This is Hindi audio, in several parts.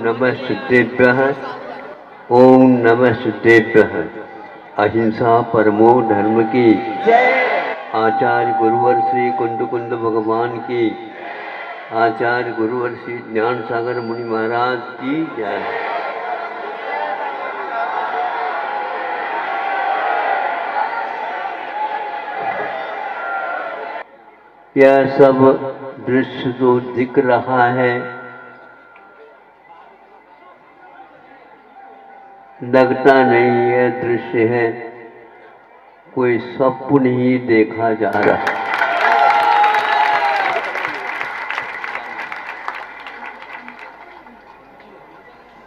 नमः सिद्धेभ्यः। ओम नमः सिद्धेभ्यः। अहिंसा परमो धर्म की आचार्य गुरुवर श्री कुंद कुंद भगवान की, आचार्य गुरुवर श्री ज्ञान सागर मुनि महाराज की जय। यह सब दृश्य जो दिख रहा है लगता नहीं है दृश्य है, कोई स्वप्न ही देखा जा रहा है।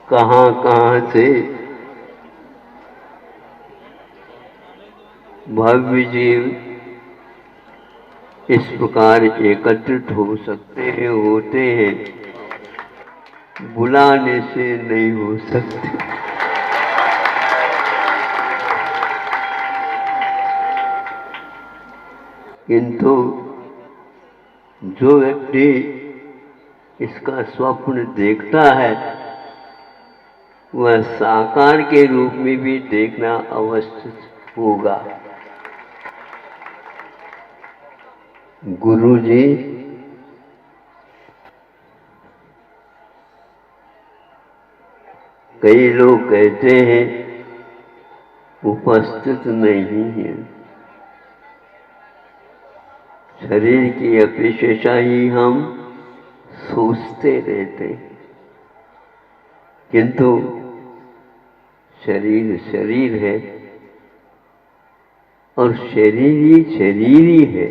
कहां कहां से भव्य जीव इस प्रकार एकत्रित हो सकते हैं, होते हैं, बुलाने से नहीं हो सकते। किंतु जो व्यक्ति इसका स्वप्न देखता है वह साकार के रूप में भी देखना अवश्य होगा। गुरु जी कई लोग कहते हैं उपस्थित नहीं है, शरीर की अपेक्षा ही हम सोचते रहते हैं, किंतु शरीर शरीर है और शरीर ही है।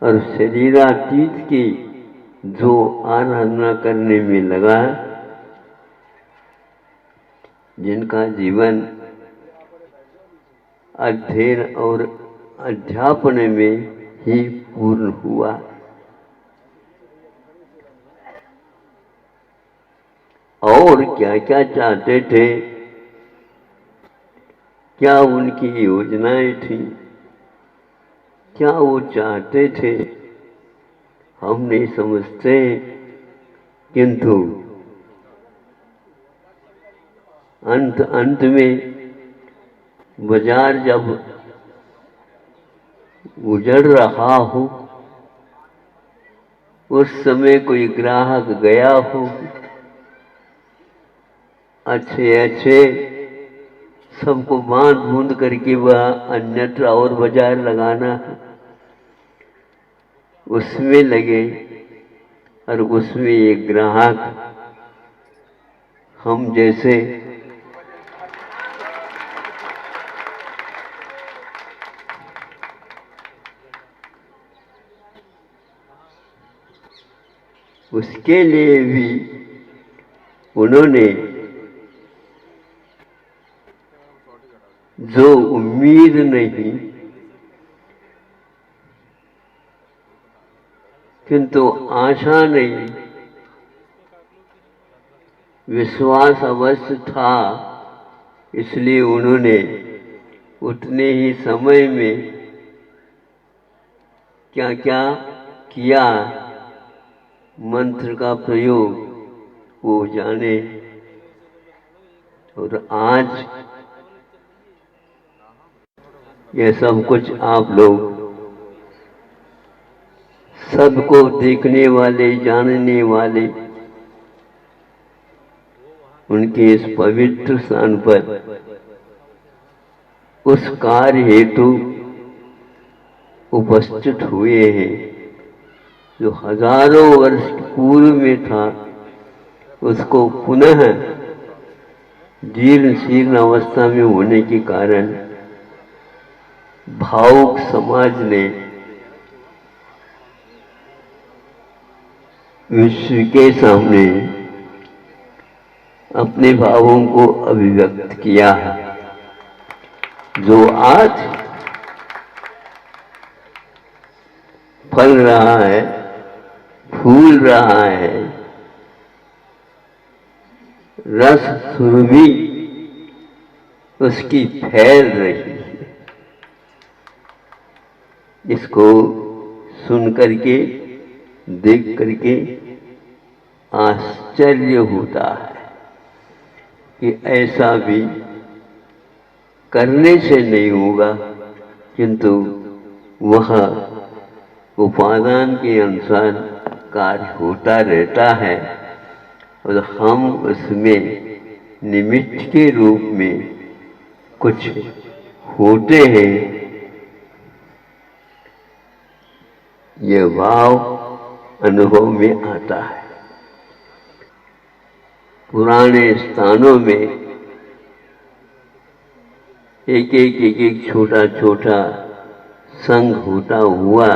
और शरीरातीत की जो आराधना करने में लगा, जिनका जीवन अध्ययन और अध्यापन में ही पूर्ण हुआ, और क्या क्या चाहते थे, क्या उनकी योजनाएं थी, क्या वो चाहते थे, हम नहीं समझते। किंतु अंत में बाजार जब उजड़ रहा हो, उस समय कोई ग्राहक गया हो, अच्छे अच्छे सबको बांध बूंद करके वह अन्यत्र और बाजार लगाना उसमें लगे, और उसमें एक ग्राहक हम जैसे उसके लिए भी उन्होंने जो उम्मीद नहीं किंतु आशा नहीं, विश्वास अवश्य था, इसलिए उन्होंने उतने ही समय में क्या क्या किया, मंत्र का प्रयोग वो जाने। और आज यह सब कुछ आप लोग सबको देखने वाले, जानने वाले, उनके इस पवित्र स्थान पर उस कार्य हेतु उपस्थित हुए हैं जो हजारों वर्ष पूर्व में था, उसको पुनः जीर्ण शीर्ण अवस्था में होने के कारण भावुक समाज ने विश्व के सामने अपने भावों को अभिव्यक्त किया है, जो आज फल रहा है, फूल रहा है, रस सुरभि उसकी फैल रही है। इसको सुन करके, देख करके आश्चर्य होता है कि ऐसा भी करने से नहीं होगा, किंतु वह उपादान के अनुसार कार्य होता रहता है और हम उसमें निमित्त के रूप में कुछ होते हैं। ये भाव अनुभव में आता है। पुराने स्थानों में एक छोटा छोटा संघ होता हुआ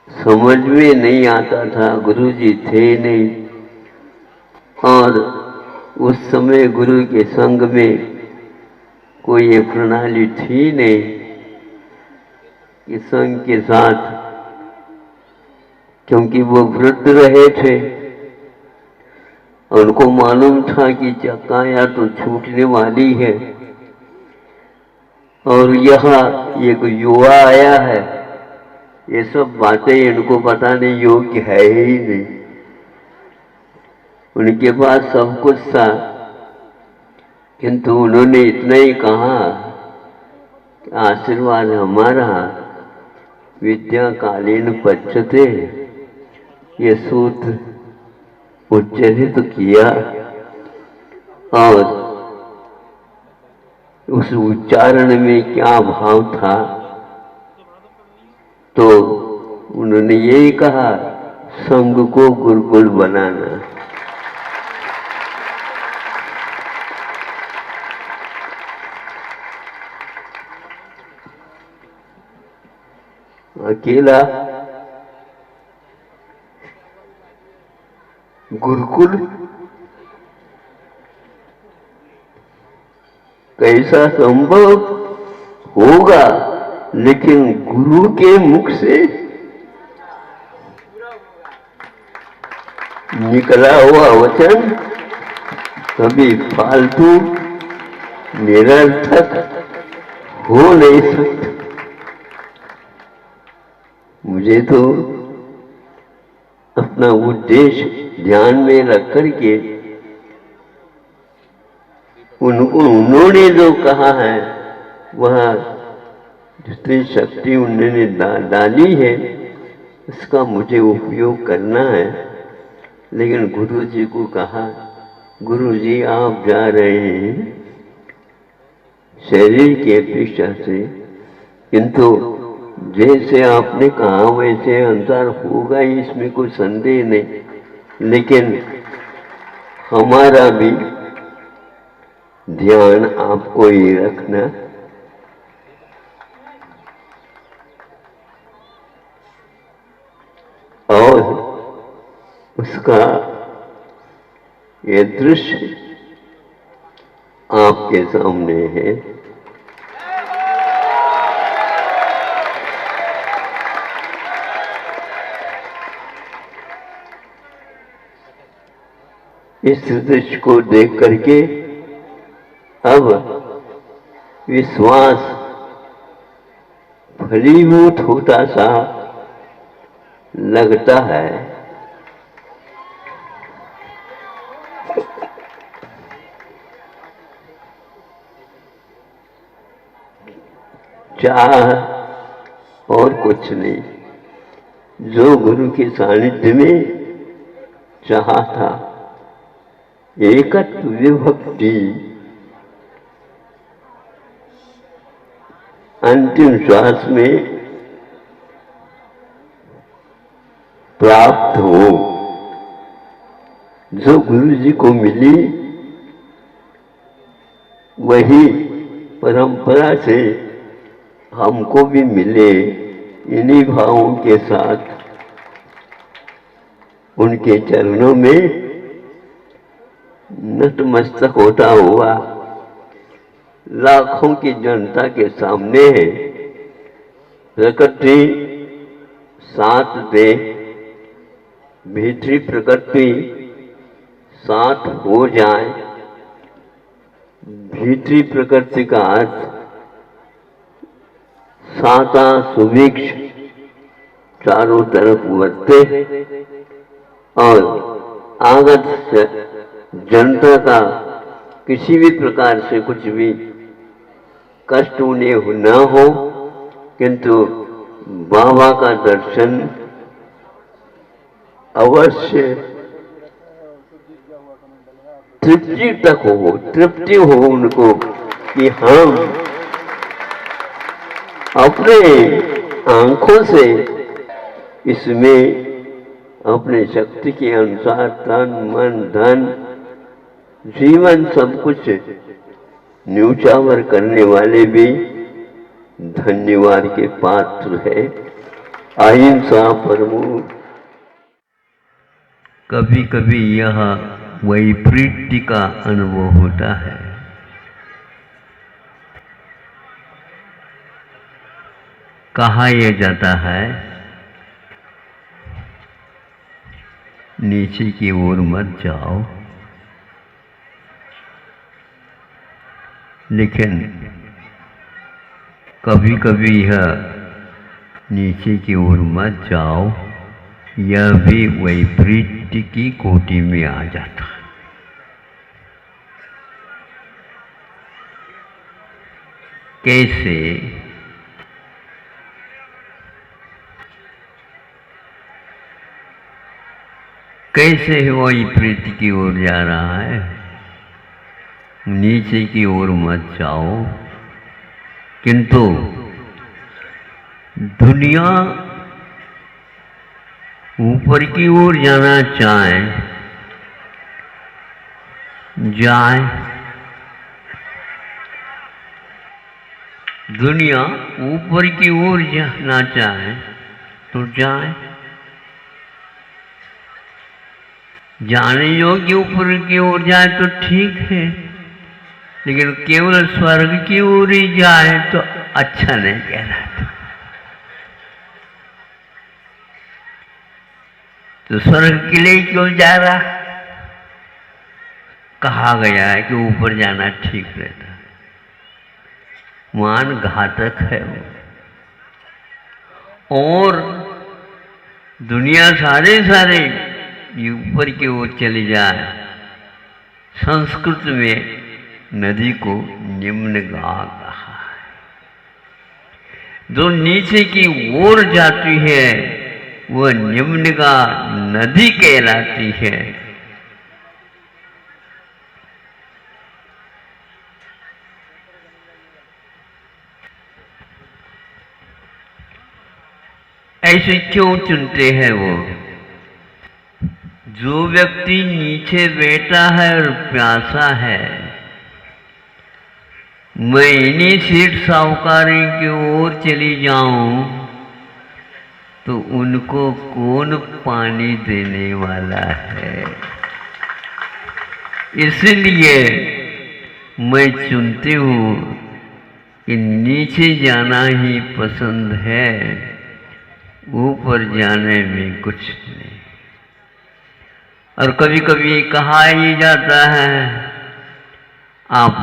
समझ में नहीं आता था, गुरुजी थे नहीं, और उस समय गुरु के संग में कोई ये प्रणाली थी नहीं कि संघ के साथ, क्योंकि वो वृद्ध रहे थे, उनको मालूम था कि काया तो छूटने वाली है और यहाँ ये कोई युवा आया है, ये सब बातें इनको बताने योग्य है ही नहीं। उनके पास सब कुछ था, किंतु उन्होंने इतना ही कहा कि आशीर्वाद हमारा विद्या कालीन पच्यते, ये सूत्र उच्चरित किया और उस उच्चारण में क्या भाव था, तो उन्होंने यही कहा, संघ को गुरुकुल बनाना। अकेला गुरुकुल कैसा संभव होगा, लेकिन गुरु के मुख से निकला हुआ वचन कभी फालतू निरर्थक हो नहीं सकता। मुझे तो अपना उद्देश्य ध्यान में रख करके उन्होंने जो कहा है वह जितनी शक्ति उन्होंने डाली है उसका मुझे उपयोग करना है। लेकिन गुरु जी को कहा, गुरु जी आप जा रहे हैं शरीर की अपेक्षा से, किंतु जैसे आपने कहा वैसे अनुसार होगा ही, इसमें कोई संदेह नहीं, लेकिन हमारा भी ध्यान आपको ही रखना। और उसका ये दृश्य आपके सामने है। इस दृश्य को देख करके अब विश्वास फलीभूत होता सा लगता है। चाह और कुछ नहीं, जो गुरु के सानिध्य में चाहा था, एकत्व विभक्ति अंतिम श्वास में प्राप्त हो, जो गुरु जी को मिली वही परंपरा से हमको भी मिले। इन्हीं भावों के साथ उनके चरणों में नतमस्तक होता हुआ लाखों की जनता के सामने है। प्रकृति साथ दे, भीतरी प्रकृति साथ हो जाए। भीतरी प्रकृति का अर्थ साता सुभिक्ष चारों तरफ उमड़ते और आगत से जनता का किसी भी प्रकार से कुछ भी कष्ट उन्हें न हो, किंतु बाबा का दर्शन अवश्य तृप्ति हो उनको कि हम अपने आंखों से इसमें अपने शक्ति के अनुसार तन मन धन जीवन सब कुछ न्यूचावर करने वाले भी धन्यवाद के पात्र है। अहिंसा परमो। कभी कभी यह वैपरीत्य का अनुभव होता है। कहा यह जाता है नीचे की ओर मत जाओ, लेकिन कभी कभी यह नीचे की ओर मत जाओ यह भी वैपरीत्य की कोटि में आ जाता है। कैसे? कैसे वैपरीत्य की ओर जा रहा है? नीचे की ओर मत जाओ, किंतु दुनिया ऊपर की ओर जाना चाहे जाए, दुनिया ऊपर की ओर जाना चाहे तो जाए, जाने योग्य ऊपर की ओर जाए तो ठीक है, लेकिन केवल स्वर्ग की ओर ही जाए तो अच्छा नहीं कहलाता। तो स्वर्ग के लिए क्यों जा रहा? कहा गया है कि ऊपर जाना ठीक रहता है। मान घातक है वो। और दुनिया सारे ऊपर की ओर चली जाए। संस्कृत में नदी को निम्नगा कहा है। जो नीचे की ओर जाती है वह निम्नगा नदी कहलाती है। ऐसे क्यों चुनते हैं वो? जो व्यक्ति नीचे बैठा है और प्यासा है, मैं इन्हीं सेठ साहूकारी की ओर चली जाऊं तो उनको कौन पानी देने वाला है? इसलिए मैं चुनती हूं कि नीचे जाना ही पसंद है, ऊपर जाने में कुछ नहीं। और कभी कभी कहा ही जाता है आप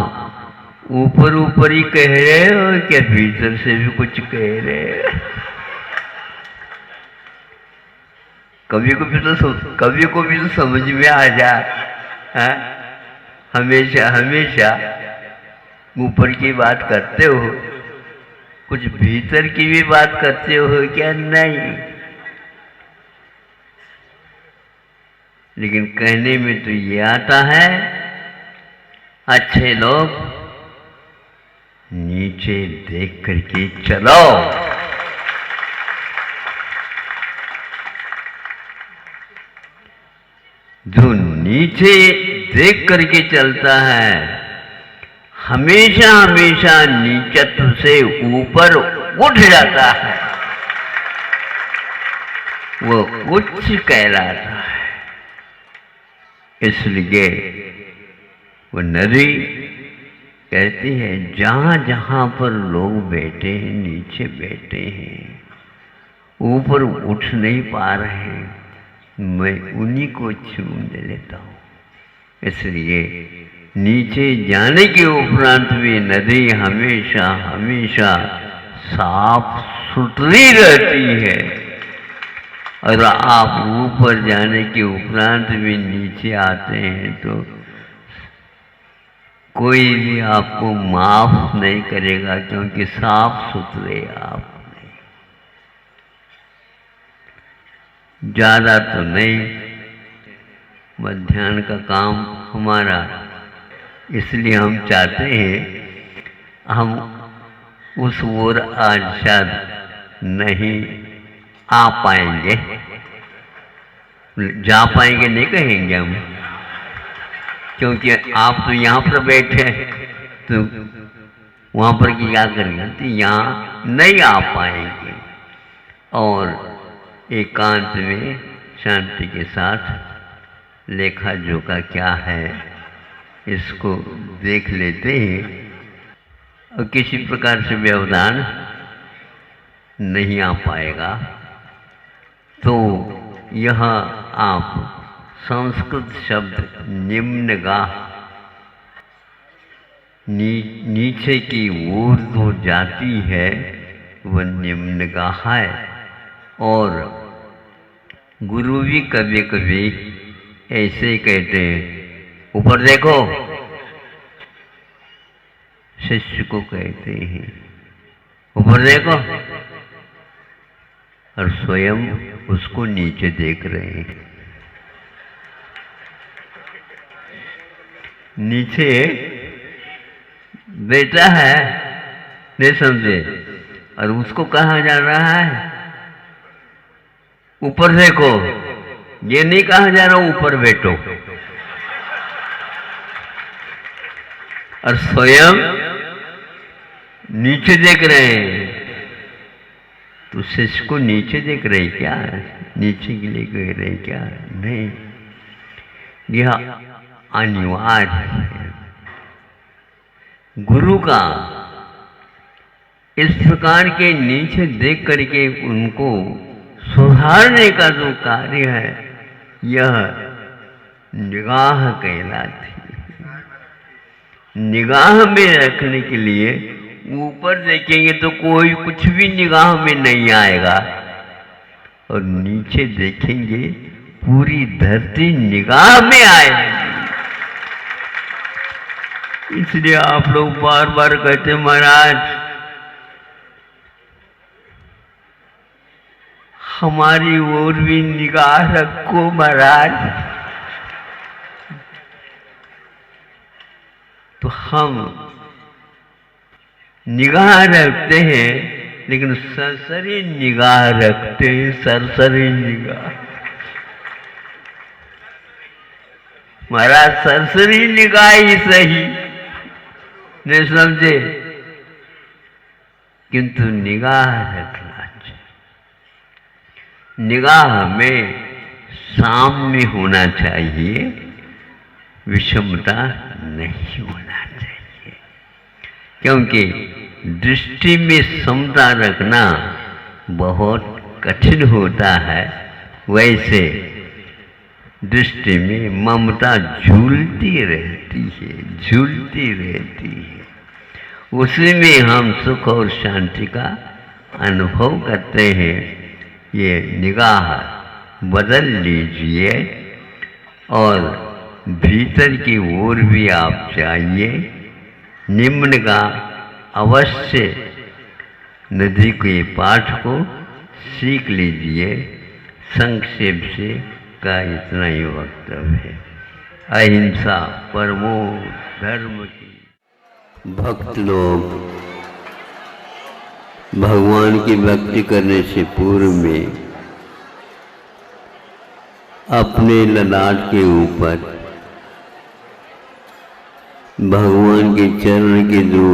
ऊपर ही कह रहे हो क्या भीतर से भी कुछ कह रहे हो? कभी कभी तो समझ में आ जाए। हमेशा ऊपर की बात करते हो, कुछ भीतर की भी बात करते हो क्या? नहीं। लेकिन कहने में तो ये आता है अच्छे लोग नीचे देख करके चलो। जो नीचे देख करके चलता है हमेशा नीचत्व से ऊपर उठ जाता है, वो उच्च कहलाता है। इसलिए वो नदी कहती है जहां पर लोग बैठे हैं, नीचे बैठे हैं, ऊपर उठ नहीं पा रहे हैं, मैं उन्हीं को चूम लेता हूँ। इसलिए नीचे जाने के उपरांत भी नदी हमेशा साफ सुथरी रहती है। और आप ऊपर जाने के उपरांत भी नीचे आते हैं तो कोई भी आपको माफ नहीं करेगा, क्योंकि साफ सुथरे आप नहीं। ज़्यादा तो नहीं, मध्याह्न का काम हमारा, इसलिए हम चाहते हैं हम उस ओर आज शायद नहीं आ पाएंगे, जा पाएंगे नहीं कहेंगे हम, क्योंकि आप तो यहाँ पर बैठे तो वहाँ पर क्या करेंगे, तो यहाँ नहीं आ पाएंगे। और एकांत में शांति के साथ लेखा जोखा क्या है इसको देख लेते हैं, और किसी प्रकार से व्यवधान नहीं आ पाएगा। तो यह आप संस्कृत शब्द निम्नगाह, नीचे की ओर जो जाती है वह निम्नगाह है। और गुरु भी कभी कभी ऐसे ही कहते हैं, ऊपर देखो, शिष्य को कहते हैं ऊपर देखो, और स्वयं उसको नीचे देख रहे हैं। नीचे बेटा है, नहीं समझे, और उसको कहा जा रहा है ऊपर देखो। ये नहीं कहा जा रहा ऊपर बैठो, और स्वयं नीचे देख रहे हैं। तो शिष्य को नीचे देख रहे क्या, नीचे के लिए कह रहे क्या? नहीं, यह अनिवार्य है। गुरु का इस प्रकार के नीचे देख करके उनको सुधारने का जो कार्य है, यह निगाह कहलाती है। निगाह में रखने के लिए ऊपर देखेंगे तो कोई कुछ भी निगाह में नहीं आएगा, और नीचे देखेंगे पूरी धरती निगाह में आएगी। इसलिए आप लोग बार बार कहते महाराज हमारी ओर भी निगाह रखो महाराज। तो हम निगाह रखते हैं, लेकिन सरसरी निगाह रखते हैं, सरसरी निगाह। महाराज सरसरी निगाह ही सही, नहीं समझे, किंतु निगाह रखना चाहिए। निगाह में साम्य होना चाहिए, विषमता नहीं होना चाहिए, क्योंकि दृष्टि में समता रखना बहुत कठिन होता है। वैसे दृष्टि में ममता झूलती रहती है, झूलती रहती है। उसी में हम सुख और शांति का अनुभव करते हैं। ये निगाह बदल लीजिए, और भीतर की ओर भी आप चाहिए। निम्न का अवश्य नदी के पाठ को सीख लीजिए। संक्षेप से का इतना ही वक्तव्य है। अहिंसा परमो धर्म की। भक्त लोग भगवान की भक्ति करने से पूर्व में अपने ललाट के ऊपर भगवान के चरण के जो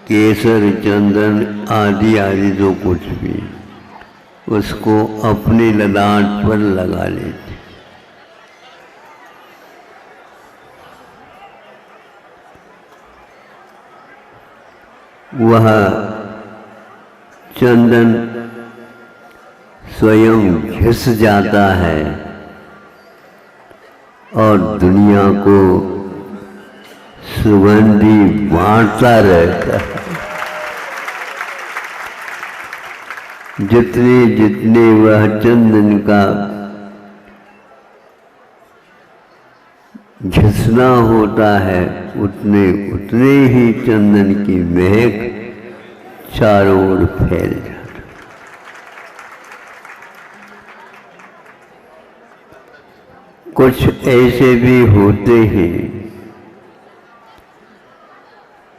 केसर चंदन आदि आदि जो कुछ भी, उसको अपने ललाट पर लगा लेते। वह चंदन स्वयं घिस जाता है और दुनिया को सुगंधी बांटता रहता है। जितने जितने वह चंदन का घिसना होता है उतने उतने ही चंदन की महक चारों ओर फैल जाती। कुछ ऐसे भी होते हैं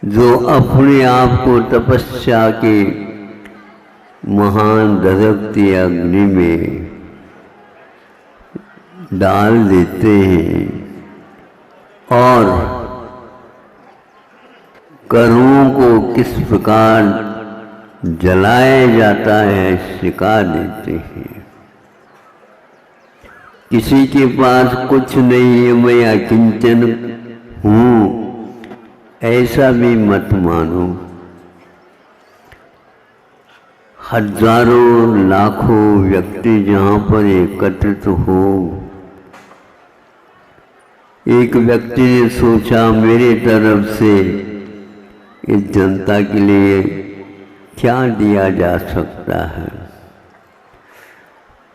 जो अपने आप को तपस्या के महान दहकती अग्नि में डाल देते हैं और कर्मों को किस प्रकार जलाया जाता है सिखा देते हैं। किसी के पास कुछ नहीं है, मैं अकिंचन हूँ, ऐसा भी मत मानो। हजारों लाखों व्यक्ति जहाँ पर एकत्रित हो, एक व्यक्ति ने सोचा मेरे तरफ से इस जनता के लिए क्या दिया जा सकता है।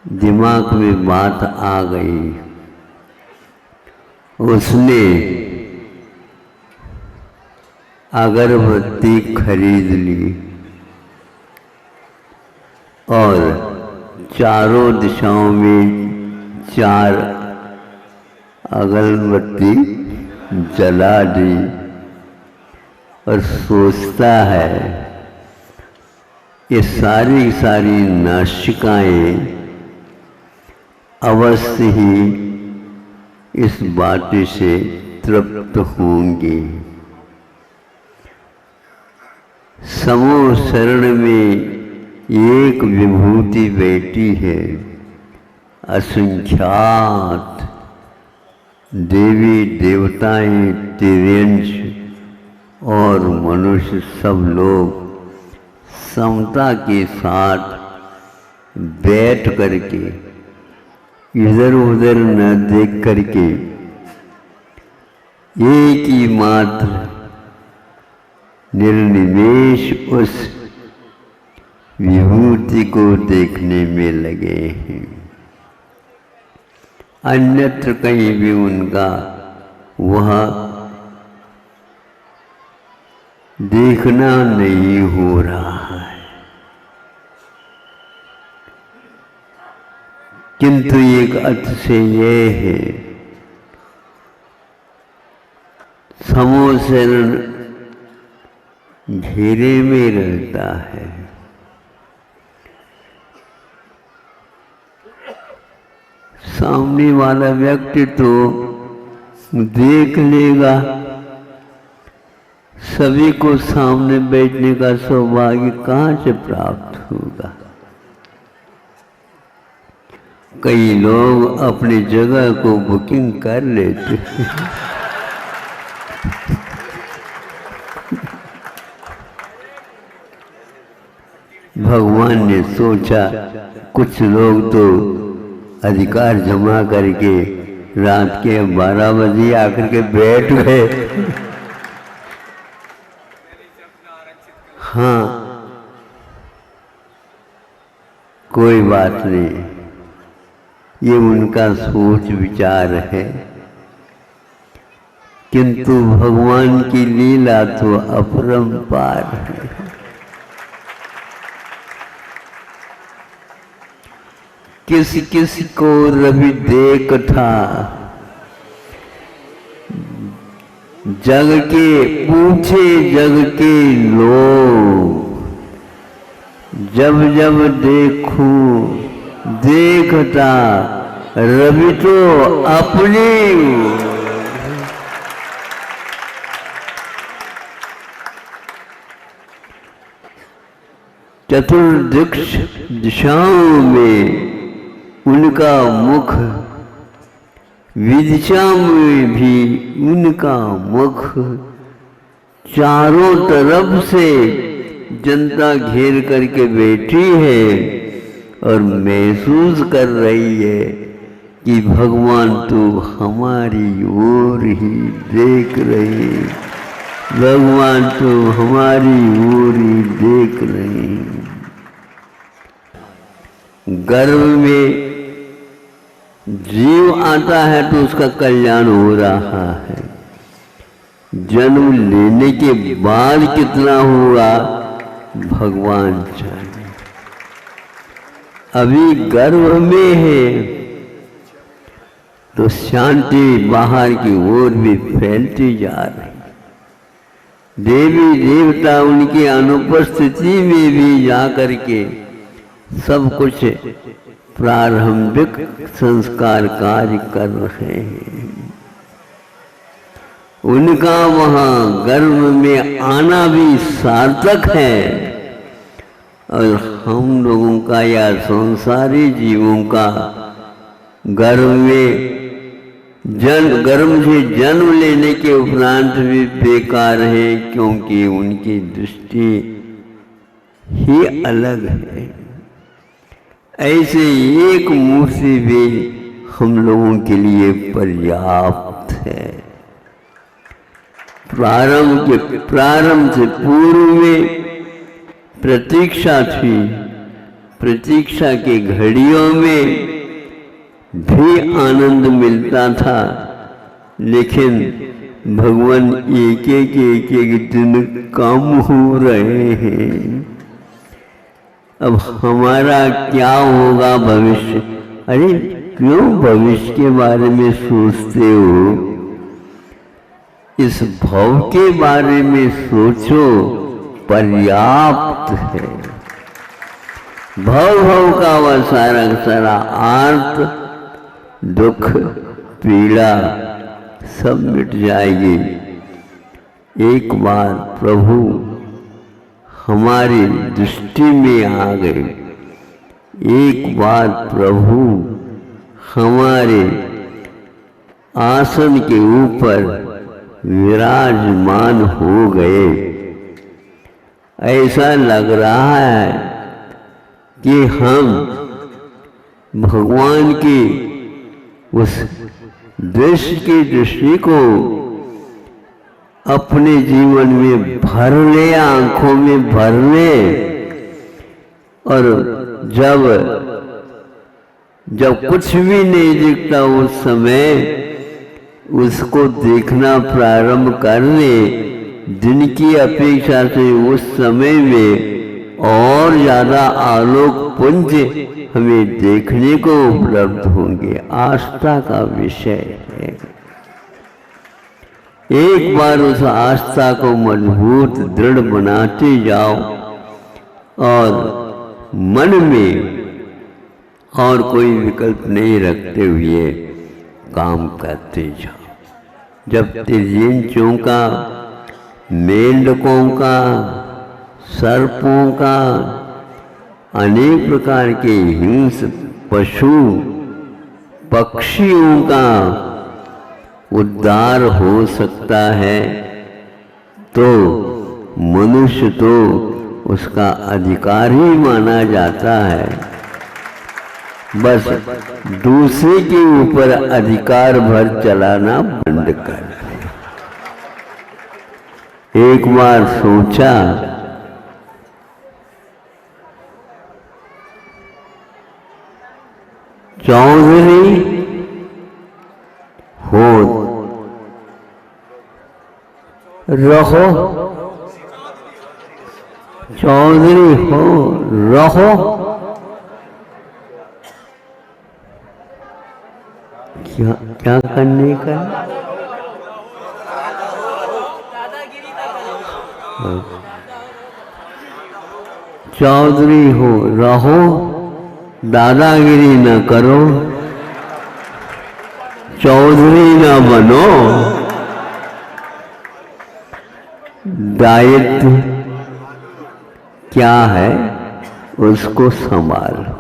दिमाग में बात आ गई, उसने अगरबत्ती खरीद ली और चारों दिशाओं में 4 अगरबत्ती जला दी और सोचता है ये सारी सारी नासिकाएं अवश्य ही इस बात से तृप्त होंगी। समूह शरण में एक विभूति बैठी है, असंख्यात देवी देवताएं, तिर्यंश और मनुष्य सब लोग समता के साथ बैठ करके इधर उधर न देख करके एक ही मात्र निर्निमेष उस विभूति को देखने में लगे हैं। अन्यत्र कहीं भी उनका वह देखना नहीं हो रहा है। किंतु एक अर्थ से यह है, समूह शरण घेरे में रहता है। सामने वाला व्यक्ति तो देख लेगा, सभी को सामने बैठने का सौभाग्य कहाँ से प्राप्त होगा। कई लोग अपनी जगह को बुकिंग कर लेते हैं। भगवान ने सोचा कुछ लोग तो अधिकार जमा करके रात के 12 बजे आकर के बैठ गए। हाँ, कोई बात नहीं, ये उनका सोच विचार है, किंतु भगवान की लीला तो अपरंपार है। किस किस को रवि देखता, जग के पूछे जग के लोग, जब जब देखूं देखता रवि तो अपने। चतुर्दिक्ष दिशाओं में उनका मुख, विदिशा में भी उनका मुख, चारों तरफ से जनता घेर करके बैठी है और महसूस कर रही है कि भगवान तो हमारी ओर ही देख रहे, भगवान तो हमारी ओर ही देख रहे हैं। गर्भ में जीव आता है तो उसका कल्याण हो रहा है, जन्म लेने के बाद कितना हुआ भगवान जाने। अभी गर्भ में है तो शांति बाहर की ओर भी फैलती जा रही। देवी देवता उनकी अनुपस्थिति में भी जाकर के सब कुछ प्रारंभिक संस्कार कार्य कर रहे हैं। उनका वहाँ गर्भ में आना भी सार्थक है और हम लोगों का या संसारी जीवों का गर्भ में गर्भ से जन्म लेने के उपरांत भी बेकार है, क्योंकि उनकी दृष्टि ही अलग है। ऐसे एक मूर्ति भी हम लोगों के लिए पर्याप्त है। प्रारंभ से पूर्व में प्रतीक्षा थी, प्रतीक्षा की घड़ियों में भी आनंद मिलता था, लेकिन भगवान एक एक दिन कम हो रहे हैं। अब हमारा क्या होगा भविष्य? अरे क्यों भविष्य के बारे में सोचते हो? इस भव के बारे में सोचो, पर्याप्त है। भव का वह सारा आर्त दुख पीड़ा सब मिट जाएगी। एक बार प्रभु हमारी दृष्टि में आ गए, एक बार प्रभु हमारे आसन के ऊपर विराजमान हो गए। ऐसा लग रहा है कि हम भगवान की उस दृष्टि को अपने जीवन में भर ले, आंखों में भर ले, और जब कुछ भी नहीं दिखता उस समय उसको देखना प्रारंभ कर ले। दिन की अपेक्षा से उस समय में और ज्यादा आलोक पुंज हमें देखने को उपलब्ध होंगे। आस्था का विषय है। एक बार उस आस्था को मजबूत दृढ़ बनाते जाओ और मन में और कोई विकल्प नहीं रखते हुए काम करते जाओ। जब तिर्यंचों का, मेंढकों का, सर्पों का, अनेक प्रकार के हिंस पशु पक्षियों का उद्धार हो सकता है, तो मनुष्य तो उसका अधिकारी माना जाता है। बस दूसरे के ऊपर अधिकार भर चलाना बंद कर। एक बार सोचा, चौधरी हो रहो, चौधरी हो रहो, क्या करने का? चौधरी हो रहो, दादागिरी न करो, चौधरी न बनो, दायित्व क्या है उसको संभालो।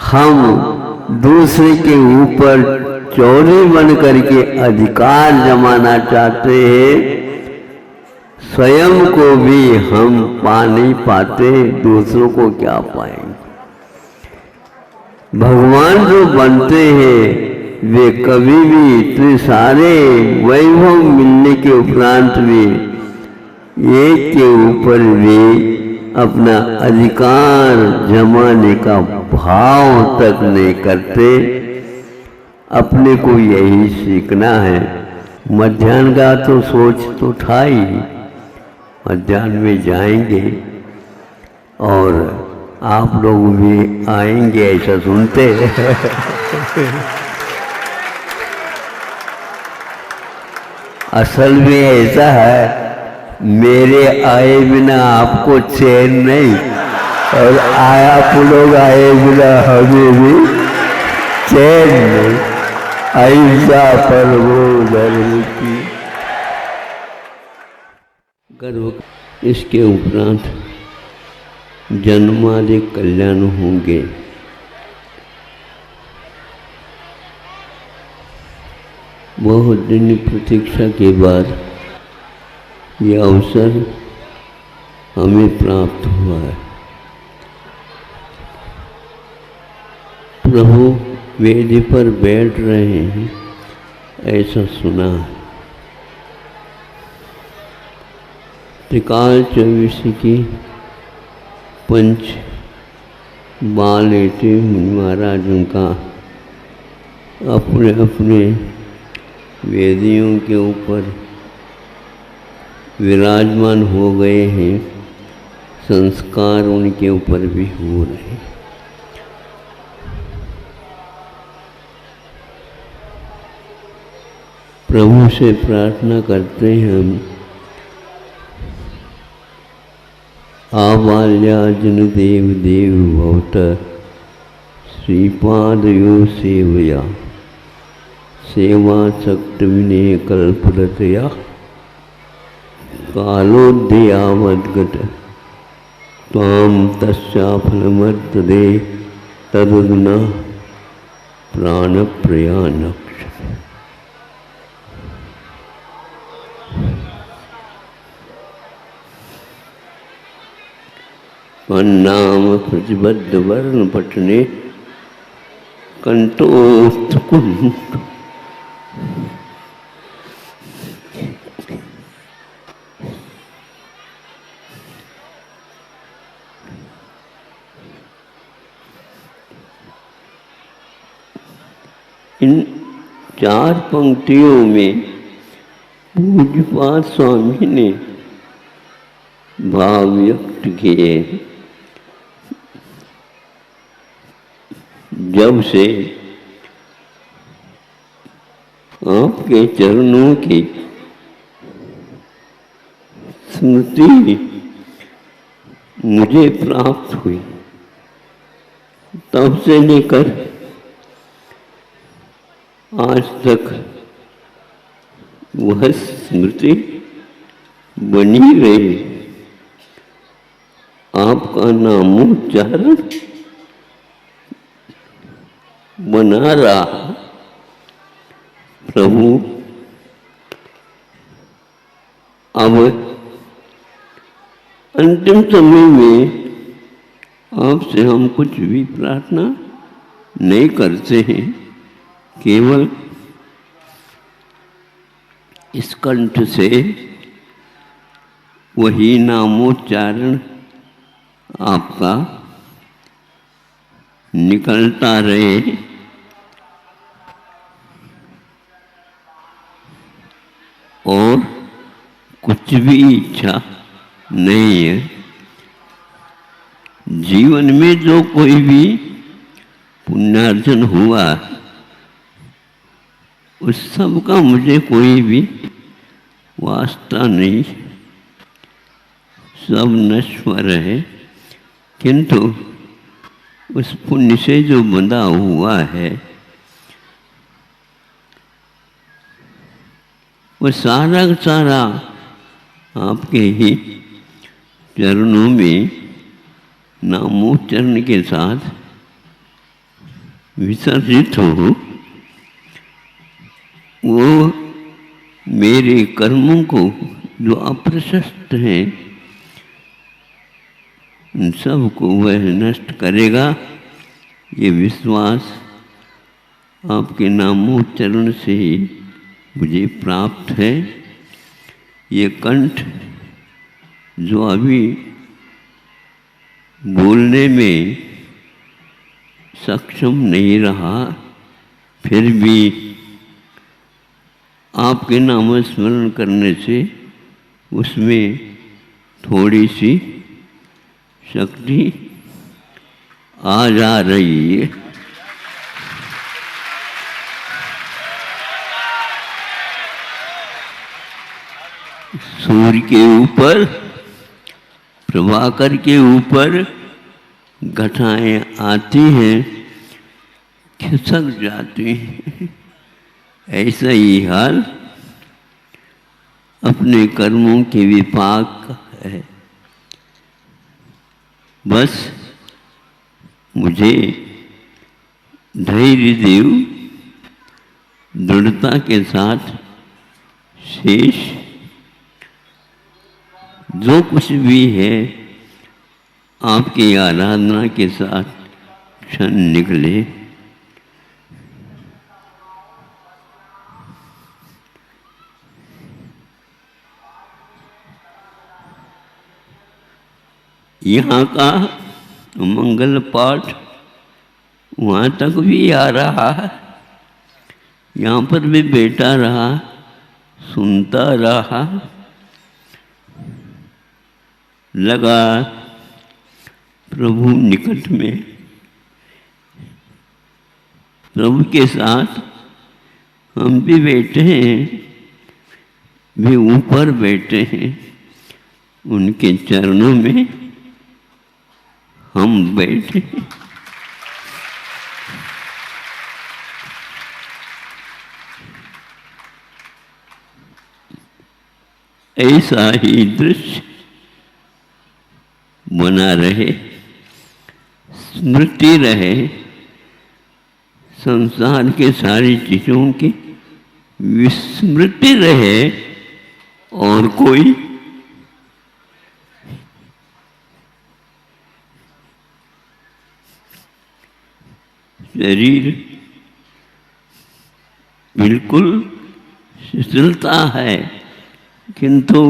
हम दूसरे के ऊपर चौधरी बन करके अधिकार जमाना चाहते हैं, स्वयं को भी हम पा नहीं पाते, दूसरों को क्या पाएंगे। भगवान जो बनते हैं वे कभी भी इतने सारे वैभव मिलने के उपरांत भी एक के ऊपर वे अपना अधिकार जमाने का भाव तक नहीं करते। अपने को यही सीखना है। मध्याह्न का तो सोच तो था ही, मध्याह्न में जाएंगे और आप लोग भी आएंगे ऐसा सुनते असल में ऐसा है, मेरे आए बिना आपको चैन नहीं, और आप लोग आए बिना हमें भी चैन नहीं। अहिंसा परमो धर्म की गर्व। इसके उपरांत जन्मादि कल्याण होंगे। बहुत दिन प्रतीक्षा के बाद यह अवसर हमें प्राप्त हुआ है। प्रभु वेदी पर बैठ रहे हैं ऐसा सुना है। त्रिकाल चौबीसी की पंच बालेटे मुनि महाराज उनका अपने अपने वेदियों के ऊपर विराजमान हो गए हैं। संस्कार उनके ऊपर भी हो रहे हैं। प्रभु से प्रार्थना करते हैं हम, आबाल्याजन देव देव भवत श्रीपादयो सेवया सेवा शक्त विनय कल्परतया कालोदयावद्गत त्वां तस्याफलमर्तदे तदुना प्राणप्रयाणक्ष। नाम प्रतिबद्ध वर्ण पटने कंठोस्थ कुंठ। इन चार पंक्तियों में पूज्यपाद स्वामी ने भाव व्यक्त किए। जब से आपके चरणों की स्मृति मुझे प्राप्त हुई, तब से लेकर आज तक वह स्मृति बनी रही। आपका नामोच्चारण बना रहा। प्रभु अब अंतिम समय में आपसे हम कुछ भी प्रार्थना नहीं करते हैं, केवल इस कंठ से वही नामोच्चारण आपका निकलता रहे। और कुछ भी इच्छा नहीं है। जीवन में जो कोई भी पुण्यार्जन हुआ उस सब का मुझे कोई भी वास्ता नहीं, सब नश्वर है। किंतु उस पुण्य से जो बंधा हुआ है वो सारा सारा आपके ही चरणों में नामोच्चारण के साथ विसर्जित हो। वो मेरे कर्मों को जो अप्रशस्त हैं उन सब को वह नष्ट करेगा। ये विश्वास आपके नामोच्चारण से ही मुझे प्राप्त है। ये कंठ जो अभी बोलने में सक्षम नहीं रहा, फिर भी आपके नाम स्मरण करने से उसमें थोड़ी सी शक्ति आ जा रही है। सूर्य के ऊपर, प्रभाकर के ऊपर घटाएं आती हैं, खिसक जाती हैं। ऐसा ही हाल अपने कर्मों के विपाक का है। बस मुझे धैर्य देव, दृढ़ता के साथ शेष जो कुछ भी है आपकी आराधना के साथ क्षण निकले। यहाँ का मंगल पाठ वहाँ तक भी आ रहा है, यहाँ पर भी बैठा रहा, सुनता रहा, लगा प्रभु निकट में, प्रभु के साथ हम भी बैठे हैं, भी ऊपर बैठे हैं, उनके चरणों में हम बैठे हैं। ऐसा ही दृश्य बना रहे, स्मृति रहे, संसार के सारी चीज़ों की विस्मृति रहे, और कोई शरीर बिल्कुल शिथिलता है, किंतु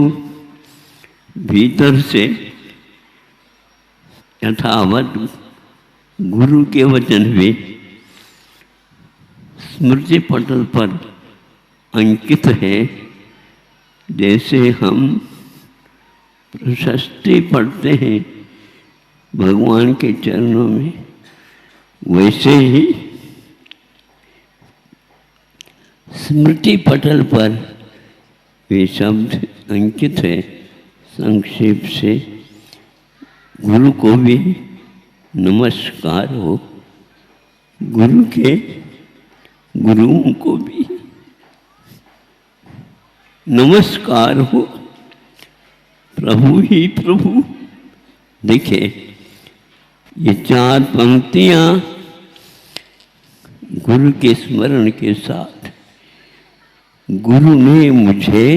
भीतर से यथावत गुरु के वचन भी स्मृति पटल पर अंकित है। जैसे हम प्रशस्ति पढ़ते हैं भगवान के चरणों में, वैसे ही स्मृति पटल पर वे शब्द अंकित है। संक्षेप से गुरु को भी नमस्कार हो, गुरु के गुरुओं को भी नमस्कार हो। प्रभु ही प्रभु। देखिए ये चार पंक्तियां गुरु के स्मरण के साथ, गुरु ने मुझे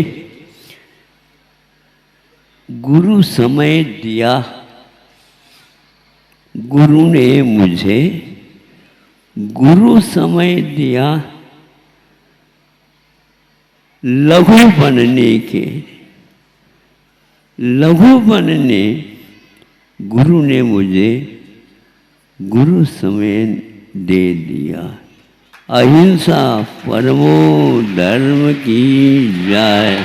गुरु समय दिया, गुरु ने मुझे गुरु समय दिया, लघु बनने के, लघु बनने गुरु ने मुझे गुरु समय दे दिया। अहिंसा परमो धर्म की जय।